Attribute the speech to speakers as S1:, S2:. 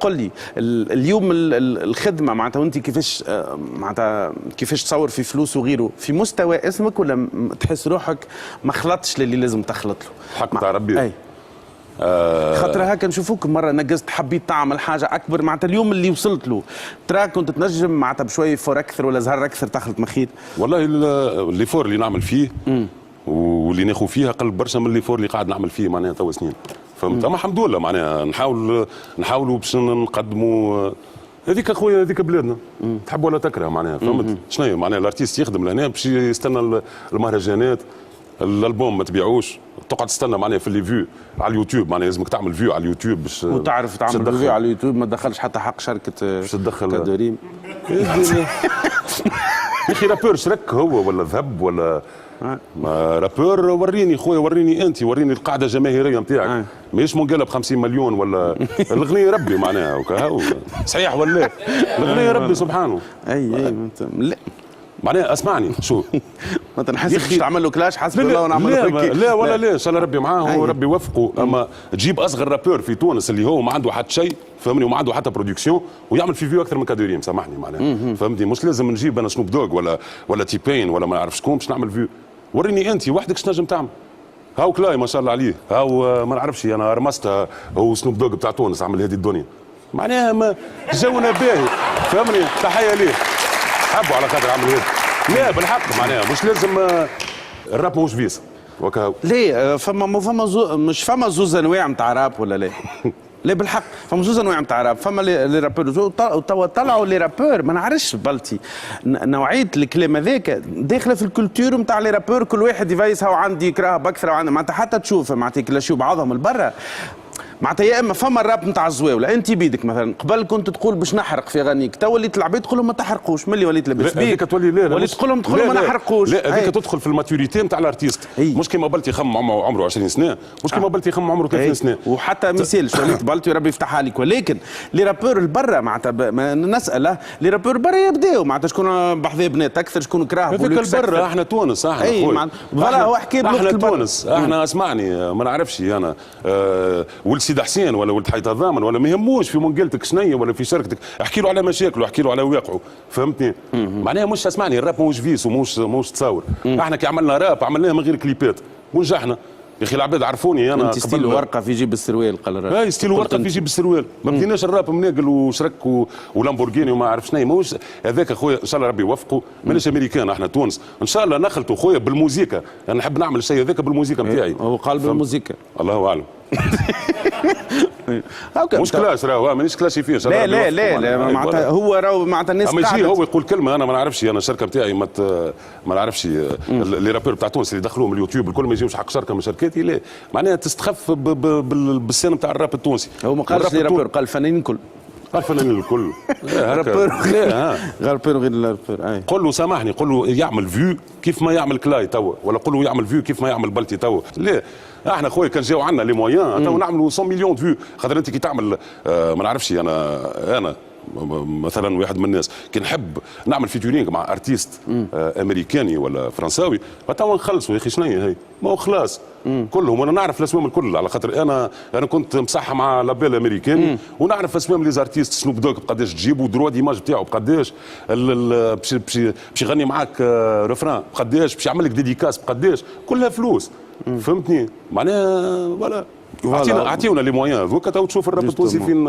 S1: قل لي اليوم الخدمه معناتها وانت كيفاش معناتها كيفاش تصور في فلوس وغيره في مستوى اسمك، ولا تحس روحك ما خلطتش للي لازم تخلط له؟
S2: حق تاع ربي.
S1: اي خاطر هكا نشوفوك مره نقزت حبيت تعمل حاجه اكبر معناتها اليوم اللي وصلت له تراك كنت تنجم معناتها بشويه فور اكثر ولا زهر اكثر تخلط مخيط؟
S2: والله اللي فور اللي نعمل فيه واللي ناخذ فيها قلب برشا من اللي فور اللي قاعد نعمل فيه معناها توا سنين، فهمت؟ اما الحمد لله معناها نحاولوا باش نقدموا هذيك اخويا هذيك بلادنا تحب ولا تكره معناها، فهمت؟ شنو معناها الارتيست يخدم لهنا باش يستنى المهرجانات، الالبوم ما تبيعوش تقعد تستنى معناها في اللي فيو على اليوتيوب، معناها لازمك تعمل فيو على اليوتيوب باش
S1: وتعرف تعمل فيو على اليوتيوب ما تدخلش حتى حق شركه
S2: باش تدخل
S1: كادوريم.
S2: يا اخي رابور شرك هو ولا ذهب ولا رابور؟ وريني خويا وريني انت وريني القاعده الجماهيريه نتاعك، ماهيش منقلب 50 مليون ولا الاغنيه ربي معناها وكا صحيح ولا الاغنيه ربي سبحانه.
S1: اي لا
S2: معناها اسمعني شو
S1: ما تنحسش تعمل له كلاش حسب الله ونعمل له
S2: لا ولا لا ان شاء الله ربي معاه وربي يوفقه، اما تجيب اصغر رابور في تونس اللي هو ما عنده حتى شيء فهمني وما عنده حتى برودكسيون ويعمل في فيو اكثر من كادوريم، سامحني معناها فهمتني، مش لازم نجيب انا سنوب دوغ ولا تي بين ولا ما نعرف شكون باش نعمل فيو. وريني انت وحدك اش نجم تعمل. هاو كلاي ما شاء الله عليه، هاو ما نعرفش انا رمستها هو سنوب دوغ بتاع تونس عمل هذه الدنيا معناها ما جونا باهي فهمني، تحيه ليه حبوا على خاطر عمل هذا. لا بالحق معناها مش لازم الراب ماهوش فيس وكا.
S1: ليه مش فما زوز انواع نتاع راب ولا لا؟ لا بالحق فما زوز انواع نتاع راب، فما لي رابور توا طلعوا لي رابور ما نعرفش بلتي نوعيه الكلام هذاك داخله في الكولتور نتاع لي رابور، كل واحد يفيس هاو عندي يكره بكثر وعندي معناتها حتى تشوف معناتها كلاشيو بعضهم البرا معناتها يا اما فما الراب نتاع الزواوله انت بيدك مثلا قبل كنت تقول باش نحرق في اغانيك تو وليت العباد تقول لهم ما تحرقوش ملي وليت لاباس بيك
S2: هذيك تولي لا
S1: وليت تقول لهم ما نحرقوش.
S2: لا هذيك تدخل في الماتوريتي نتاع الارتيست، مش كيما بلتي يخمم عمره 20 سنه مش كيما بلتي يخمم عمره 30 سنه وحتى
S1: مثال وليت بلتي ربي يفتح عليك. ولكن لي رابور البرا معناتها نسال لي رابور برا يبداو معناتها شكون بحذا بنات اكثر شكون كراه
S2: هذيك البرا احنا تونس احنا خويا
S1: فوالا هو حكي
S2: احنا تونس احنا اسمعني ما نعرفش انا ولد سيد حسين ولا ولد حيط ضامن ولا ما يهموش في منقلتك شنية ولا في شركتك، احكي له على مشاكله احكي له على واقعه فهمتني. معناها مش اسمعني الراب ماهوش فيس ومش تصور. احنا كي عملنا راب عملناه من غير كليبات ونجحنا يا اخي العباد عرفوني انا
S1: انت ستيل ورقه في جيب السروال قال الراب.
S2: اي ستيل ورقه في جيب السروال ما بديناش الراب مناقل وشرك ولامبورغيني وما عرف شنو ماهوش هذاك خويا ان شاء الله ربي يوفقه. مانيش امريكان احنا تونس ان شاء الله نخلطوا خويا بالموسيقى، انا نحب نعمل الشيء هذاك بالموسيقى نتاعي.
S1: هو قال بالموسيقى
S2: الله اعلم. مش كلاش راهو مانيش كلاشي فيه.
S1: لا لا لا لا معناتها هو راهو معناتها الناس
S2: اما يجي هو يقول كلمه انا ما نعرفش انا الشركه نتاعي ما نعرفش لي رابور تاع تونس اللي دخلوهم اليوتيوب الكل ما يجيوش حق شركه من شركاتي لا معناها تستخف بالسن نتاع الراب التونسي.
S1: هو ما قالش لي رابور قال فنانين الكل.
S2: قال فنانين الكل
S1: رابور غير الرابور.
S2: قول له سامحني قول له يعمل فيو كيف ما يعمل كلاي توا ولا قول له يعمل فيو كيف ما يعمل بلتي توا. لا احنا خويا كان جاو عندنا لي مويان تو نعملوا 100 مليون فيو. خاطر انت كي تعمل ما نعرفش انا مثلا واحد من الناس كي نحب نعمل فيتورينغ مع ارتيست امريكاني ولا فرنساوي توا نخلصوا يا اخي شنو هي ما هو خلاص كلهم وانا نعرف الاسماء الكل على خاطر انا كنت مصحى مع لابيل امريكاني ونعرف اسماء لي زارتيست سنوب دوغ بقداش تجيبوا دروا ديماج بتاعه بقداش باش يغني معاك ريفران بقداش باش يعمل لك ديديكاس بقداش كلها فلوس فهمتني معناها فوالا اعطيونا لي مويان ذوك تو تشوف الراب التونسي فين